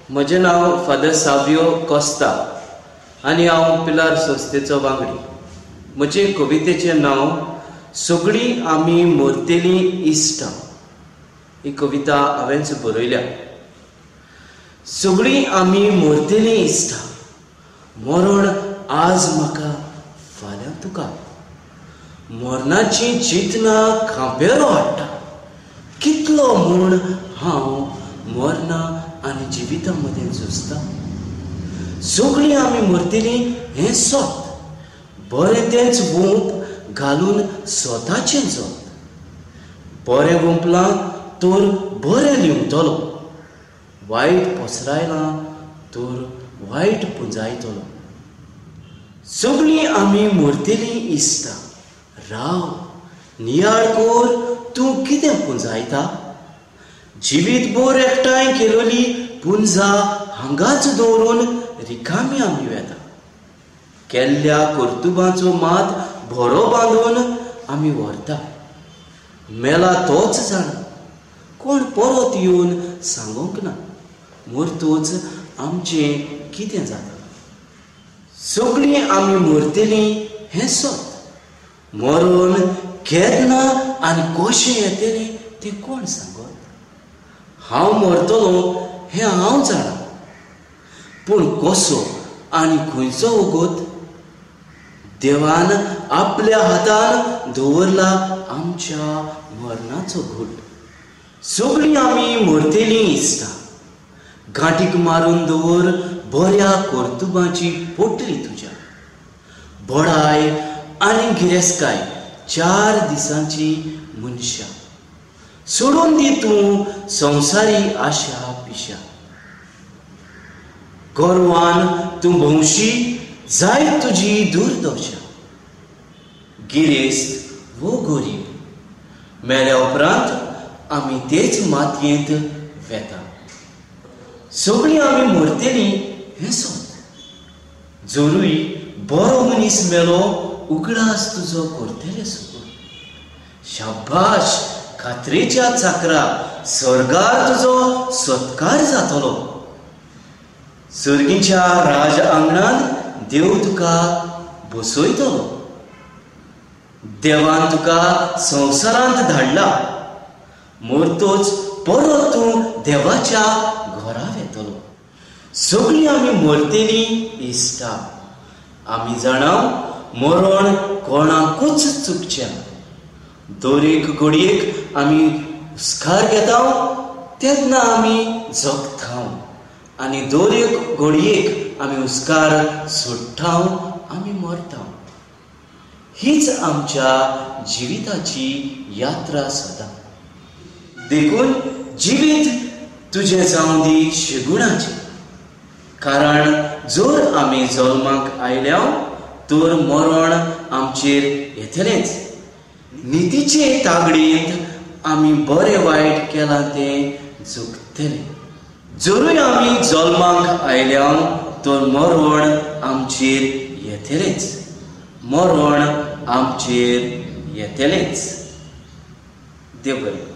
म्हजें नांव father Savio Costa आनी हांव पिलार संस्थेचो वांगडी. म्हजे कवितेचें नांव सगळीं आमी मरतेलीं इश्टां. ही कविता हांवेंच बरयल्या. सगळीं आमी मरतेलीं इश्टां, मरण आज म्हाका फाल्यां तुका. मरणाची चिंतना खांपेरो हाडटा, कितलो म्हूण हांव मरणां आनी जिविता मदें झुजतां. सगळीं आमी मरतलीं हें सोत, बरें तेंच वूंप घालून स्वताचें जोत. बरें वुंपलां तर बरें लिवतलो, वायट पसरायलां तर वायट पुंजायतलो. सगळीं आमी मरतलीं इश्टां, राव नियाळ कोर तूं कितें पुंजायता. जिवीतभर एकठांय केलोली पुंजां हांगाच दवरून रिकामी आमी वेता. केल्ल्या कर्तुबांचो मात बरो बांदून आमी व्हरता. मेला तोच जाणा, कोण परत येवन सांगूंक ना मरतूच आमचें कितें जाता. सगळीं आमी मरतलीं हें सोत, मरण केन्ना आनी कशें येतलें तें कोण सांगत. हांव मरतलों हें हांव जाणा, पूण कसो आनी खंयचो वगत देवान आपल्या हातान दवरला आमच्या मरणाचो घोट. सगळीं आमी मरतलीं इश्टां, गांठीक मारून दवर बऱ्या कर्तुबांची पोटली तुज्या. बडाय आनी गिरेस्काय 4 दिसांची मनशां, सोडून दी तूं संवसारी आशा पिशा. गोरवान तूं भोंवशी जाय तुजी दुर्दशा. गिरेस्त वो गरीब, मेल्या उपरांत आमी तेच मातयेंत वेता. सगळीं आमी मरतलीं हें सोत, जरूय बरो मनीस मेलो उगडास तुजो करतले सुकून. शाब्बाश खात्रेच्या चाकरा, स्वर्गार तुजो सत्कार जातलो. सर्गीच्या राज आंगणान देव तुका बसयतलो. देवान तुका संवसारांत धाडला, मरतोच परत तूं देवाच्या घरा येतलो. सगळीं आमी मरतलीं इश्टां, आमी जाणाव मरण कोणाकूच चुकचें. दर एक घडयेक आमी हुस्कार घेता तेन्ना आमी जगता, आनी दर एक घडयेक आमी हुस्कार सोडटा आमी मरता. हीच आमच्या जिविताची यात्रा सदां. देखून जिवीत तुजें जावं दी शेगुणाचें, कारण जर आमी जल्माक आयल्या तर मरण आमचेर येतलेंच. नितीचे तागडेंत आमी बरें वायट केलां तें जगतले. जरूय आमी जल्माक आयल्या तर मरण आमचेर येतलेंच. मरण आमचेर येतलेंच. देव बरें.